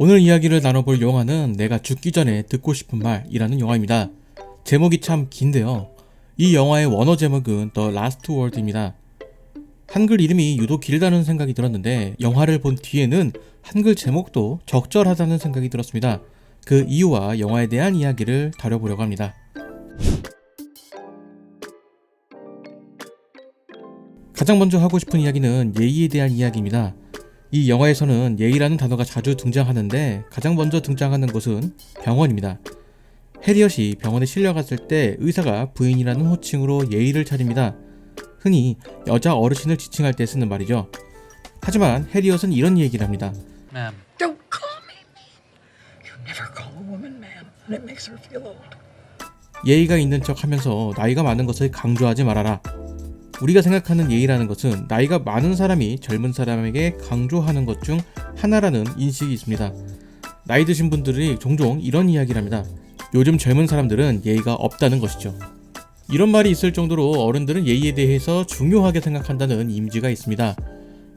오늘 이야기를 나눠볼 영화는 내가 죽기 전에 듣고 싶은 말이라는 영화입니다. 제목이 참 긴데요. 이 영화의 원어 제목은 The Last Word입니다. 한글 이름이 유독 길다는 생각이 들었는데 영화를 본 뒤에는 한글 제목도 적절하다는 생각이 들었습니다. 그 이유와 영화에 대한 이야기를 다뤄보려고 합니다. 가장 먼저 하고 싶은 이야기는 예의에 대한 이야기입니다. 이 영화에서는 예의라는 단어가 자주 등장하는데 가장 먼저 등장하는 곳은 병원입니다. 해리엇이 병원에 실려갔을 때 의사가 부인이라는 호칭으로 예의를 차립니다. 흔히 여자 어르신을 지칭할 때 쓰는 말이죠. 하지만 해리엇은 이런 얘기를 합니다. Ma'am. Don't call me ma'am. You never call a woman ma'am, and it makes her feel old. 예의가 있는 척 하면서 나이가 많은 것을 강조하지 말아라. 우리가 생각하는 예의라는 것은 나이가 많은 사람이 젊은 사람에게 강조하는 것 중 하나라는 인식이 있습니다. 나이 드신 분들이 종종 이런 이야기를 합니다. 요즘 젊은 사람들은 예의가 없다는 것이죠. 이런 말이 있을 정도로 어른들은 예의에 대해서 중요하게 생각한다는 이미지가 있습니다.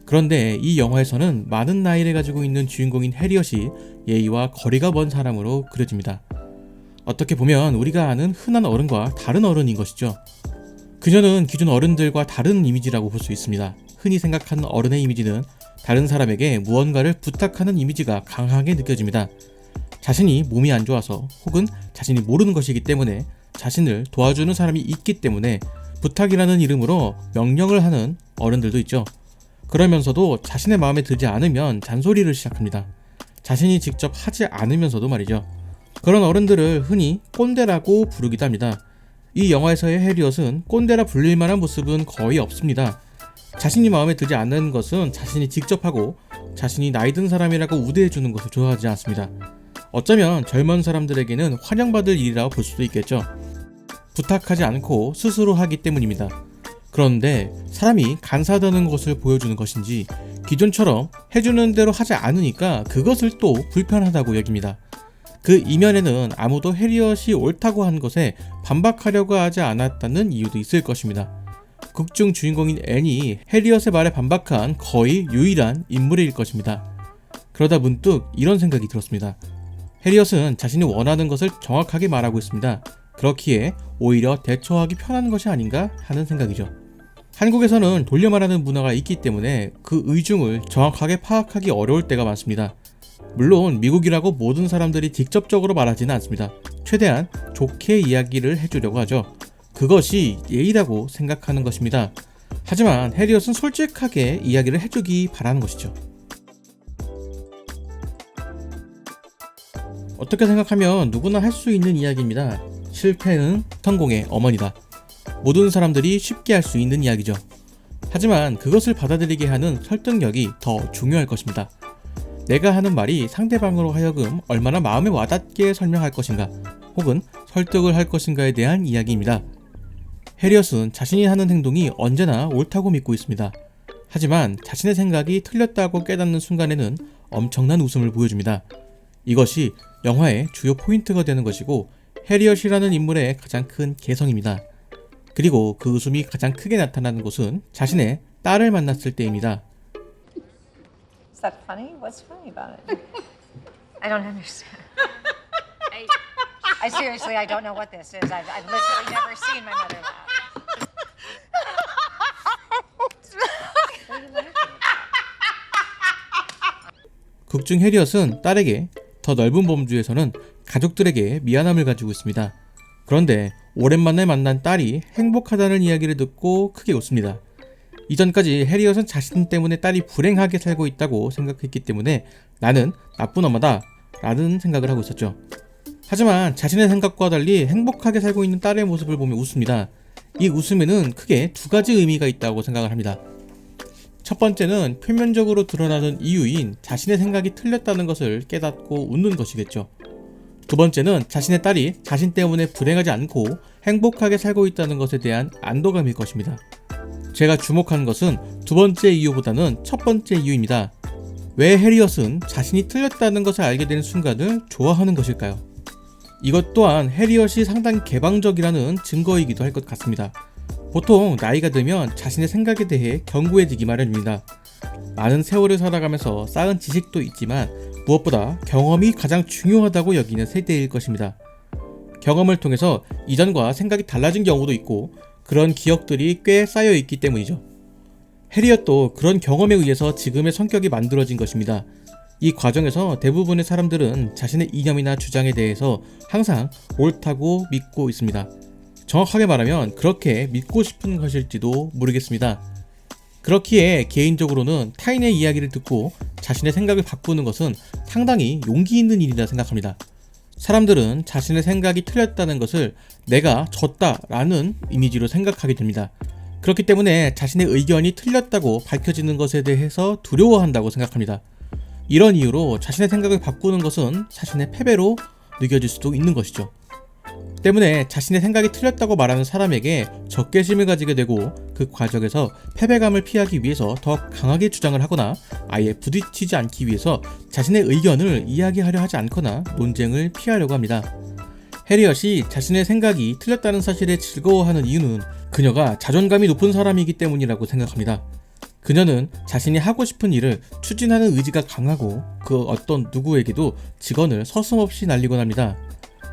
그런데 이 영화에서는 많은 나이를 가지고 있는 주인공인 해리엇이 예의와 거리가 먼 사람으로 그려집니다. 어떻게 보면 우리가 아는 흔한 어른과 다른 어른인 것이죠. 그녀는 기존 어른들과 다른 이미지라고 볼 수 있습니다. 흔히 생각하는 어른의 이미지는 다른 사람에게 무언가를 부탁하는 이미지가 강하게 느껴집니다. 자신이 몸이 안 좋아서 혹은 자신이 모르는 것이기 때문에 자신을 도와주는 사람이 있기 때문에 부탁이라는 이름으로 명령을 하는 어른들도 있죠. 그러면서도 자신의 마음에 들지 않으면 잔소리를 시작합니다. 자신이 직접 하지 않으면서도 말이죠. 그런 어른들을 흔히 꼰대라고 부르기도 합니다. 이 영화에서의 해리엇은 꼰대라 불릴 만한 모습은 거의 없습니다. 자신이 마음에 들지 않는 것은 자신이 직접 하고 자신이 나이 든 사람이라고 우대해주는 것을 좋아하지 않습니다. 어쩌면 젊은 사람들에게는 환영받을 일이라고 볼 수도 있겠죠. 부탁하지 않고 스스로 하기 때문입니다. 그런데 사람이 간사하다는 것을 보여주는 것인지 기존처럼 해주는 대로 하지 않으니까 그것을 또 불편하다고 여깁니다. 그 이면에는 아무도 해리엇이 옳다고 한 것에 반박하려고 하지 않았다는 이유도 있을 것입니다. 극중 주인공인 앤이 해리엇의 말에 반박한 거의 유일한 인물일 것입니다. 그러다 문득 이런 생각이 들었습니다. 해리엇은 자신이 원하는 것을 정확하게 말하고 있습니다. 그렇기에 오히려 대처하기 편한 것이 아닌가 하는 생각이죠. 한국에서는 돌려 말하는 문화가 있기 때문에 그 의중을 정확하게 파악하기 어려울 때가 많습니다. 물론 미국이라고 모든 사람들이 직접적으로 말하지는 않습니다. 최대한 좋게 이야기를 해주려고 하죠. 그것이 예의라고 생각하는 것입니다. 하지만 해리엇은 솔직하게 이야기를 해주기 바라는 것이죠. 어떻게 생각하면 누구나 할 수 있는 이야기입니다. 실패는 성공의 어머니다. 모든 사람들이 쉽게 할 수 있는 이야기죠. 하지만 그것을 받아들이게 하는 설득력이 더 중요할 것입니다. 내가 하는 말이 상대방으로 하여금 얼마나 마음에 와닿게 설명할 것인가 혹은 설득을 할 것인가에 대한 이야기입니다. 해리엇은 자신이 하는 행동이 언제나 옳다고 믿고 있습니다. 하지만 자신의 생각이 틀렸다고 깨닫는 순간에는 엄청난 웃음을 보여줍니다. 이것이 영화의 주요 포인트가 되는 것이고 해리엇이라는 인물의 가장 큰 개성입니다. 그리고 그 웃음이 가장 크게 나타나는 곳은 자신의 딸을 만났을 때입니다. Is that funny? What's funny about it? I don't understand. I seriously, I don't know what this is. I've literally never seen my mother laugh. What are you laughing at? 극중 해리엇은 딸에게 더 넓은 범주에서는 가족들에게 미안함을 가지고 있습니다. 그런데 오랜만에 만난 딸이 행복하다는 이야기를 듣고 크게 웃습니다. 이전까지 해리엇은 자신 때문에 딸이 불행하게 살고 있다고 생각했기 때문에 나는 나쁜 엄마다 라는 생각을 하고 있었죠. 하지만 자신의 생각과 달리 행복하게 살고 있는 딸의 모습을 보며 웃습니다. 이 웃음에는 크게 두 가지 의미가 있다고 생각을 합니다. 첫 번째는 표면적으로 드러나는 이유인 자신의 생각이 틀렸다는 것을 깨닫고 웃는 것이겠죠. 두 번째는 자신의 딸이 자신 때문에 불행하지 않고 행복하게 살고 있다는 것에 대한 안도감일 것입니다. 제가 주목한 것은 두 번째 이유보다는 첫 번째 이유입니다. 왜 해리엇은 자신이 틀렸다는 것을 알게 되는 순간을 좋아하는 것일까요? 이것 또한 해리엇이 상당히 개방적이라는 증거이기도 할 것 같습니다. 보통 나이가 들면 자신의 생각에 대해 견고해지기 마련입니다. 많은 세월을 살아가면서 쌓은 지식도 있지만 무엇보다 경험이 가장 중요하다고 여기는 세대일 것입니다. 경험을 통해서 이전과 생각이 달라진 경우도 있고 그런 기억들이 꽤 쌓여 있기 때문이죠. 해리엇도 그런 경험에 의해서 지금의 성격이 만들어진 것입니다. 이 과정에서 대부분의 사람들은 자신의 이념이나 주장에 대해서 항상 옳다고 믿고 있습니다. 정확하게 말하면 그렇게 믿고 싶은 것일지도 모르겠습니다. 그렇기에 개인적으로는 타인의 이야기를 듣고 자신의 생각을 바꾸는 것은 상당히 용기 있는 일이라 생각합니다. 사람들은 자신의 생각이 틀렸다는 것을 내가 졌다라는 이미지로 생각하게 됩니다. 그렇기 때문에 자신의 의견이 틀렸다고 밝혀지는 것에 대해서 두려워한다고 생각합니다. 이런 이유로 자신의 생각을 바꾸는 것은 자신의 패배로 느껴질 수도 있는 것이죠. 때문에 자신의 생각이 틀렸다고 말하는 사람에게 적개심을 가지게 되고 그 과정에서 패배감을 피하기 위해서 더 강하게 주장을 하거나 아예 부딪히지 않기 위해서 자신의 의견을 이야기하려 하지 않거나 논쟁을 피하려고 합니다. 해리엇이 자신의 생각이 틀렸다는 사실에 즐거워하는 이유는 그녀가 자존감이 높은 사람이기 때문이라고 생각합니다. 그녀는 자신이 하고 싶은 일을 추진하는 의지가 강하고 그 어떤 누구에게도 직언을 서슴없이 날리곤 합니다.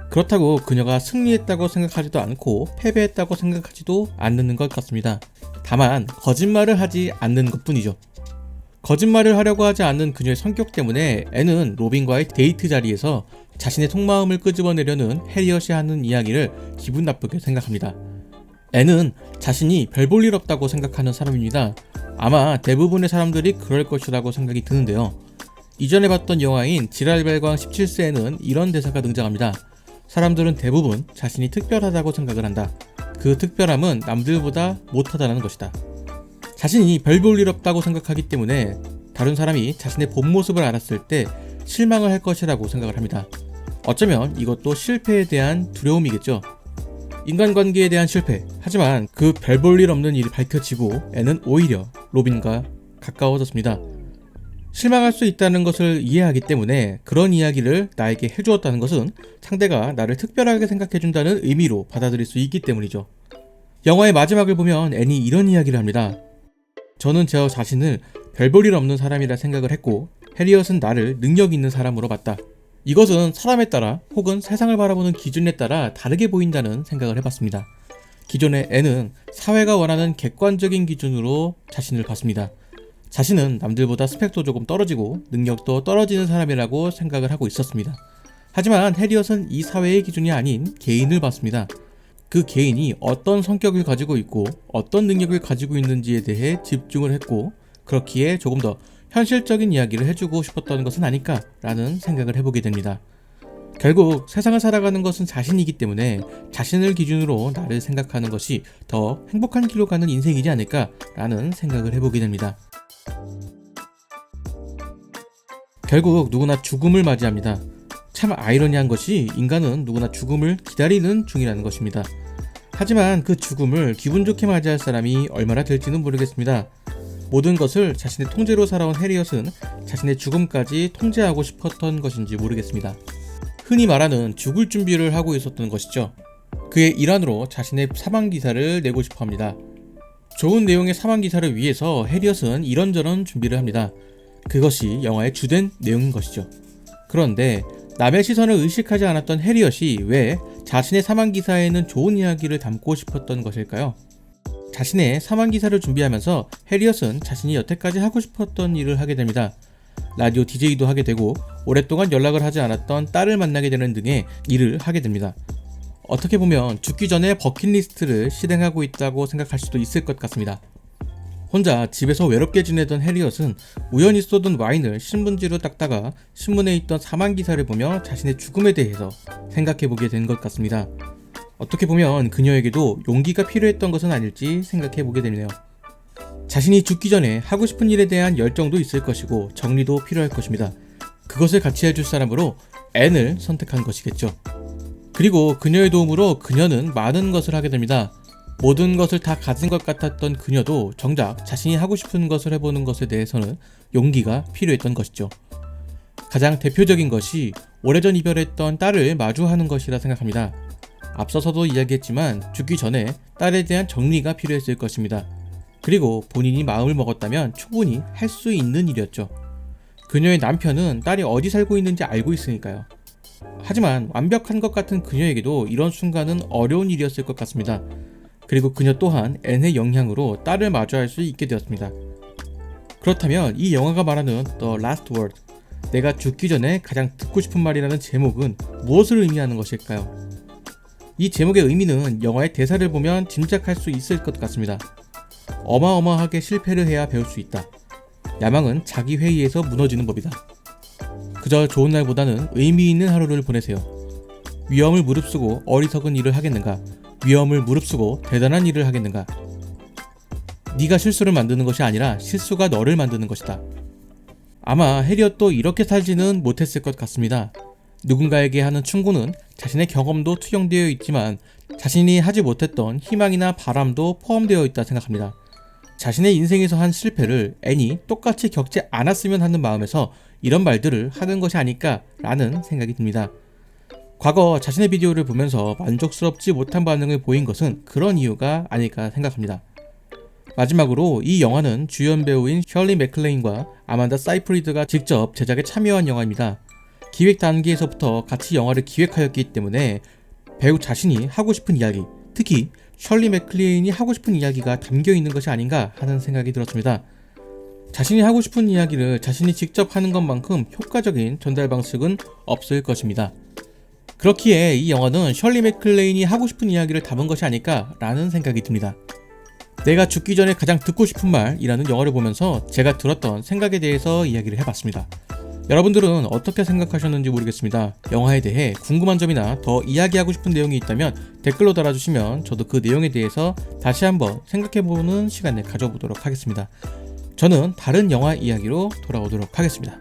그렇다고 그녀가 승리했다고 생각하지도 않고 패배했다고 생각하지도 않는 것 같습니다. 다만 거짓말을 하지 않는 것뿐이죠. 거짓말을 하려고 하지 않는 그녀의 성격 때문에 앤은 로빈과의 데이트 자리에서 자신의 속마음을 끄집어내려는 해리엇이 하는 이야기를 기분 나쁘게 생각합니다. 앤은 자신이 별 볼 일 없다고 생각하는 사람입니다. 아마 대부분의 사람들이 그럴 것이라고 생각이 드는데요. 이전에 봤던 영화인 지랄발광 17세에는 이런 대사가 등장합니다. 사람들은 대부분 자신이 특별하다고 생각을 한다. 그 특별함은 남들보다 못하다는 것이다. 자신이 별 볼 일 없다고 생각하기 때문에 다른 사람이 자신의 본 모습을 알았을 때 실망을 할 것이라고 생각을 합니다. 어쩌면 이것도 실패에 대한 두려움이겠죠. 인간관계에 대한 실패, 하지만 그 별 볼 일 없는 일이 밝혀지고 앤은 오히려 로빈과 가까워졌습니다. 실망할 수 있다는 것을 이해하기 때문에 그런 이야기를 나에게 해주었다는 것은 상대가 나를 특별하게 생각해준다는 의미로 받아들일 수 있기 때문이죠. 영화의 마지막을 보면 앤이 이런 이야기를 합니다. 저는 저 자신을 별 볼 일 없는 사람이라 생각을 했고 해리엇은 나를 능력 있는 사람으로 봤다. 이것은 사람에 따라 혹은 세상을 바라보는 기준에 따라 다르게 보인다는 생각을 해봤습니다. 기존의 앤은 사회가 원하는 객관적인 기준으로 자신을 봤습니다. 자신은 남들보다 스펙도 조금 떨어지고 능력도 떨어지는 사람이라고 생각을 하고 있었습니다. 하지만 해리엇은 이 사회의 기준이 아닌 개인을 봤습니다. 그 개인이 어떤 성격을 가지고 있고 어떤 능력을 가지고 있는지에 대해 집중을 했고 그렇기에 조금 더 현실적인 이야기를 해주고 싶었던 것은 아닐까라는 생각을 해보게 됩니다. 결국 세상을 살아가는 것은 자신이기 때문에 자신을 기준으로 나를 생각하는 것이 더 행복한 길로 가는 인생이지 않을까라는 생각을 해보게 됩니다. 결국 누구나 죽음을 맞이합니다. 참 아이러니한 것이 인간은 누구나 죽음을 기다리는 중이라는 것입니다. 하지만 그 죽음을 기분 좋게 맞이할 사람이 얼마나 될지는 모르겠습니다. 모든 것을 자신의 통제로 살아온 해리엇은 자신의 죽음까지 통제하고 싶었던 것인지 모르겠습니다. 흔히 말하는 죽을 준비를 하고 있었던 것이죠. 그의 일환으로 자신의 사망기사를 내고 싶어 합니다. 좋은 내용의 사망기사를 위해서 해리엇은 이런저런 준비를 합니다. 그것이 영화의 주된 내용인 것이죠. 그런데 남의 시선을 의식하지 않았던 해리엇이 왜 자신의 사망기사에는 좋은 이야기를 담고 싶었던 것일까요? 자신의 사망기사를 준비하면서 해리엇은 자신이 여태까지 하고 싶었던 일을 하게 됩니다. 라디오 DJ도 하게 되고 오랫동안 연락을 하지 않았던 딸을 만나게 되는 등의 일을 하게 됩니다. 어떻게 보면 죽기 전에 버킷리스트를 실행하고 있다고 생각할 수도 있을 것 같습니다. 혼자 집에서 외롭게 지내던 해리엇은 우연히 쏟은 와인을 신문지로 닦다가 신문에 있던 사망기사를 보며 자신의 죽음에 대해서 생각해보게 된 것 같습니다. 어떻게 보면 그녀에게도 용기가 필요했던 것은 아닐지 생각해보게 되네요. 자신이 죽기 전에 하고 싶은 일에 대한 열정도 있을 것이고 정리도 필요할 것입니다. 그것을 같이 해줄 사람으로 앤을 선택한 것이겠죠. 그리고 그녀의 도움으로 그녀는 많은 것을 하게 됩니다. 모든 것을 다 가진 것 같았던 그녀도 정작 자신이 하고 싶은 것을 해보는 것에 대해서는 용기가 필요했던 것이죠. 가장 대표적인 것이 오래전 이별했던 딸을 마주하는 것이라 생각합니다. 앞서서도 이야기했지만 죽기 전에 딸에 대한 정리가 필요했을 것입니다. 그리고 본인이 마음을 먹었다면 충분히 할 수 있는 일이었죠. 그녀의 남편은 딸이 어디 살고 있는지 알고 있으니까요. 하지만 완벽한 것 같은 그녀에게도 이런 순간은 어려운 일이었을 것 같습니다. 그리고 그녀 또한 앤의 영향으로 딸을 마주할 수 있게 되었습니다. 그렇다면 이 영화가 말하는 The Last Word, 내가 죽기 전에 가장 듣고 싶은 말이라는 제목은 무엇을 의미하는 것일까요? 이 제목의 의미는 영화의 대사를 보면 짐작할 수 있을 것 같습니다. 어마어마하게 실패를 해야 배울 수 있다. 야망은 자기 회의에서 무너지는 법이다. 그저 좋은 날보다는 의미 있는 하루를 보내세요. 위험을 무릅쓰고 어리석은 일을 하겠는가? 위험을 무릅쓰고 대단한 일을 하겠는가? 네가 실수를 만드는 것이 아니라 실수가 너를 만드는 것이다. 아마 해리엇도 이렇게 살지는 못했을 것 같습니다. 누군가에게 하는 충고는 자신의 경험도 투영되어 있지만 자신이 하지 못했던 희망이나 바람도 포함되어 있다 생각합니다. 자신의 인생에서 한 실패를 앤이 똑같이 겪지 않았으면 하는 마음에서 이런 말들을 하는 것이 아닐까라는 생각이 듭니다. 과거 자신의 비디오를 보면서 만족스럽지 못한 반응을 보인 것은 그런 이유가 아닐까 생각합니다. 마지막으로 이 영화는 주연 배우인 셜리 맥클레인과 아만다 사이프리드가 직접 제작에 참여한 영화입니다. 기획 단계에서부터 같이 영화를 기획하였기 때문에 배우 자신이 하고 싶은 이야기, 특히 셜리 맥클레인이 하고 싶은 이야기가 담겨 있는 것이 아닌가 하는 생각이 들었습니다. 자신이 하고 싶은 이야기를 자신이 직접 하는 것만큼 효과적인 전달 방식은 없을 것입니다. 그렇기에 이 영화는 셜리 맥클레인이 하고 싶은 이야기를 담은 것이 아닐까라는 생각이 듭니다. 내가 죽기 전에 가장 듣고 싶은 말이라는 영화를 보면서 제가 들었던 생각에 대해서 이야기를 해봤습니다. 여러분들은 어떻게 생각하셨는지 모르겠습니다. 영화에 대해 궁금한 점이나 더 이야기하고 싶은 내용이 있다면 댓글로 달아주시면 저도 그 내용에 대해서 다시 한번 생각해보는 시간을 가져보도록 하겠습니다. 저는 다른 영화 이야기로 돌아오도록 하겠습니다.